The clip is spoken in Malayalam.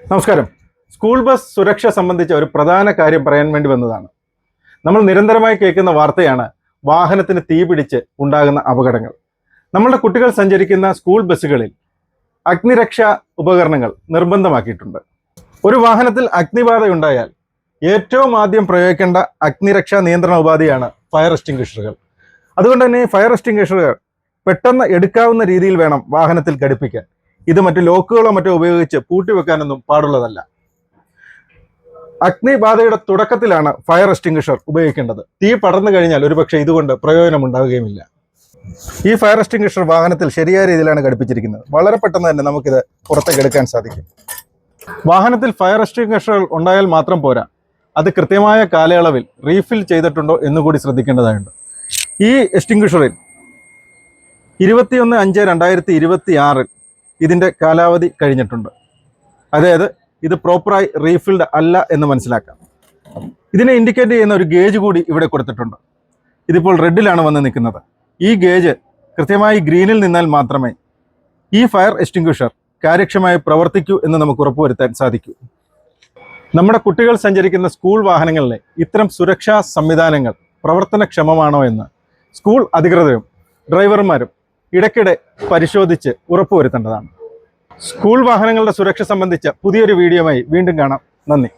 നമസ്കാരം. സ്കൂൾ ബസ് സുരക്ഷ സംബന്ധിച്ച ഒരു പ്രധാന കാര്യം പറയാൻ വേണ്ടി വന്നതാണ്. നമ്മൾ നിരന്തരമായി കേൾക്കുന്ന വാർത്തയാണ് വാഹനത്തിന് തീപിടിച്ച് ഉണ്ടാകുന്ന അപകടങ്ങൾ. നമ്മളുടെ കുട്ടികൾ സഞ്ചരിക്കുന്ന സ്കൂൾ ബസ്സുകളിൽ അഗ്നിരക്ഷാ ഉപകരണങ്ങൾ നിർബന്ധമാക്കിയിട്ടുണ്ട്. ഒരു വാഹനത്തിൽ അഗ്നിബാധയുണ്ടായാൽ ഏറ്റവും ആദ്യം പ്രയോഗിക്കേണ്ട അഗ്നിരക്ഷാ നിയന്ത്രണ ഉപാധിയാണ് ഫയർ എക്സ്റ്റിംഗ്വിഷറുകൾ. അതുകൊണ്ട് തന്നെ ഫയർ എക്സ്റ്റിംഗ്വിഷറുകൾ പെട്ടെന്ന് എടുക്കാവുന്ന രീതിയിൽ വേണം വാഹനത്തിൽ ഘടിപ്പിക്കാൻ. ഇത് മറ്റു ലോക്കുകളോ മറ്റോ ഉപയോഗിച്ച് പൂട്ടിവെക്കാനൊന്നും പാടുള്ളതല്ല. അഗ്നിബാധയുടെ തുടക്കത്തിലാണ് ഫയർ എക്സ്റ്റിംഗ്വിഷർ ഉപയോഗിക്കേണ്ടത്. തീ പടർന്നു കഴിഞ്ഞാൽ ഒരുപക്ഷെ ഇതുകൊണ്ട് പ്രയോജനമുണ്ടാവുകയുമില്ല. ഈ ഫയർ എക്സ്റ്റിംഗ്വിഷർ വാഹനത്തിൽ ശരിയായ രീതിയിലാണ് ഘടിപ്പിച്ചിരിക്കുന്നത്. വളരെ പെട്ടെന്ന് തന്നെ നമുക്കിത് പുറത്തേക്ക് എടുക്കാൻ സാധിക്കും. വാഹനത്തിൽ ഫയർ എക്സ്റ്റിംഗ്വിഷറുകൾ ഉണ്ടായാൽ മാത്രം പോരാ, അത് കൃത്യമായ കാലയളവിൽ റീഫിൽ ചെയ്തിട്ടുണ്ടോ എന്നുകൂടി ശ്രദ്ധിക്കേണ്ടതായുണ്ട്. ഈ എക്സ്റ്റിംഗ്വിഷറിൽ 21/5/2026 ഇതിൻ്റെ കാലാവധി കഴിഞ്ഞിട്ടുണ്ട്. അതായത് ഇത് പ്രോപ്പറായി റീഫിൽഡ് അല്ല എന്ന് മനസ്സിലാക്കാം. ഇതിനെ ഇൻഡിക്കേറ്റ് ചെയ്യുന്ന ഒരു ഗേജ് കൂടി ഇവിടെ കൊടുത്തിട്ടുണ്ട്. ഇതിപ്പോൾ റെഡിലാണ് വന്ന് നിൽക്കുന്നത്. ഈ ഗേജ് കൃത്യമായി ഗ്രീനിൽ നിന്നാൽ മാത്രമേ ഈ ഫയർ എക്സ്റ്റിംഗ്വിഷർ കാര്യക്ഷമമായി പ്രവർത്തിക്കൂ എന്ന് നമുക്ക് ഉറപ്പുവരുത്താൻ സാധിക്കൂ. നമ്മുടെ കുട്ടികൾ സഞ്ചരിക്കുന്ന സ്കൂൾ വാഹനങ്ങളിലെ ഇത്തരം സുരക്ഷാ സംവിധാനങ്ങൾ പ്രവർത്തനക്ഷമമാണോ എന്ന് സ്കൂൾ അധികൃതരും ഡ്രൈവർമാരും ഇടയ്ക്കിടെ പരിശോധിച്ച് ഉറപ്പുവരുത്തേണ്ടതാണ്. സ്കൂൾ വാഹനങ്ങളുടെ സുരക്ഷ സംബന്ധിച്ച പുതിയൊരു വീഡിയോയുമായി വീണ്ടും കാണാം. നന്ദി.